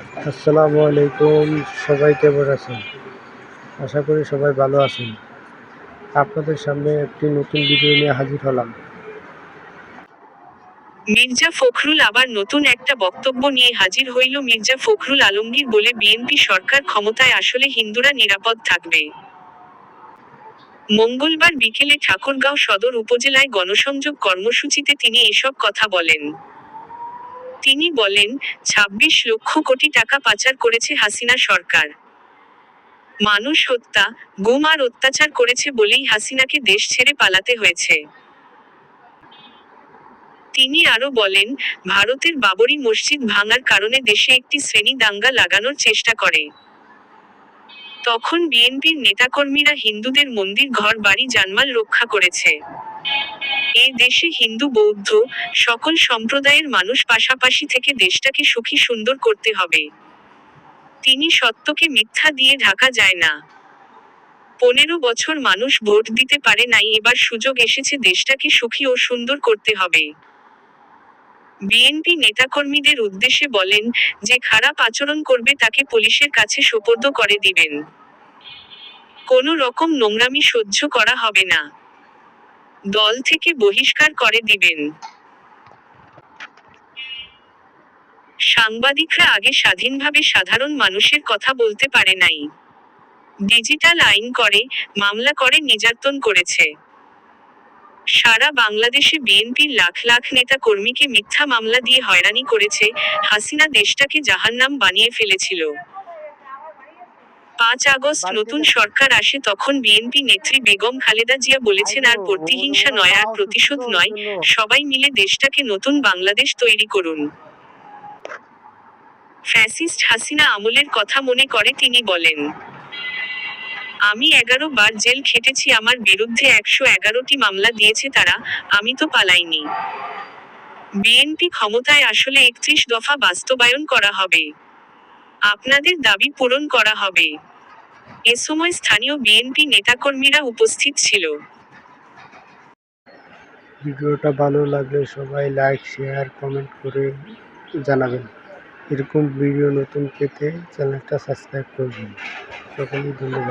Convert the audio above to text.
আসসালামু আলাইকুম। সবাই কেমন আছেন? আশা করি সবাই ভালো আছেন। আপনাদের সামনে একটি নতুন ভিডিও নিয়ে হাজির হলাম। মির্জা ফখরুল আবার নতুন একটা বক্তব্য নিয়ে হাজির হইল। মির্জা ফখরুল আলমগীর বলে, বিএনপি সরকার ক্ষমতায় আসলে হিন্দুরা নিরাপদ থাকবে। মঙ্গলবার বিকেলে ঠাকুরগাঁও সদর উপজেলায় গণসংযোগ কর্মসূচিতে তিনি এসব কথা বলেন। তিনি বলেন, ২৬ লক্ষ কোটি টাকা পাচার করেছে হাসিনা সরকার। মানুষ হত্যা, গুম আর অত্যাচার করেছে বলেই হাসিনাকে দেশ ছেড়ে পালাতে হয়েছে। তিনি আরো বলেন, ভারতের বাবরি মসজিদ ভাঙার কারণে দেশে একটি শ্রেণী দাঙ্গা লাগানোর চেষ্টা করে। তখন বিএনপির নেতাকর্মীরা হিন্দুদের মন্দির ঘর বাড়ি জানমাল রক্ষা করেছে। এ দেশে হিন্দু বৌদ্ধ, সকল সম্প্রদায়ের মানুষ পাশাপাশি থেকে দেশটাকে সুখী সুন্দর করতে হবে। তিনি সত্যকে মিথ্যা দিয়ে ঢাকা যায় না। ১৫ বছর মানুষ ভোট দিতে পারে নাই, এবার সুযোগ এসেছে দেশটাকে সুখী ও সুন্দর করতে হবে। বিএনপি নেতাকর্মীদের উদ্দেশ্যে বলেন, যে খারাপ আচরণ করবে তাকে পুলিশের কাছে সোপর্দ করে দিবেন। কোনো রকম নোংরামি সহ্য করা হবে না। দল থেকে বহিষ্কার করে দিবেন। সাংবাদিকরা আগে স্বাধীনভাবে সাধারণ মানুষের কথা বলতে পারে নাই। ডিজিটাল আইন করে, মামলা করে নির্যাতন করেছে। সারা বাংলাদেশে বিএনপির লাখ লাখ নেতা কর্মীকে মিথ্যা মামলা দিয়ে হয়রানি করেছে। হাসিনা দেশটাকে জাহান্নাম বানিয়ে ফেলেছিল। ৫ আগস্ট নতুন সরকার আসে, তখন বিএনপি নেত্রী বেগম খালেদা জিয়া বলেছেন, আর প্রতিহিংসা নয়, আর প্রতিশোধ নয়, সবাই মিলে দেশটাকে নতুন বাংলাদেশ তৈরি করুন। ফ্যাসিস্ট হাসিনা আমলের কথা মনে করে তিনি বলেন, আমি ১১ বার জেল খেটেছি, আমার বিরুদ্ধে ১১১টি মামলা দিয়েছে তারা, আমি তো পালাইনি। বিএনপি ক্ষমতায় আসলে ৩১ দফা বাস্তবায়ন করা হবে। আপনাদের দাবি পূরণ করা হবে। এ সময় স্থানীয় বিএনপি নেতাকর্মীরা উপস্থিত ছিল। ভিডিওটা ভালো লাগলে সবাই লাইক, শেয়ার, কমেন্ট করে জানাবেন। এরকম ভিডিও নতুন পেতে চ্যানেলটা সাবস্ক্রাইব করবেন। সকলেই ধন্যবাদ।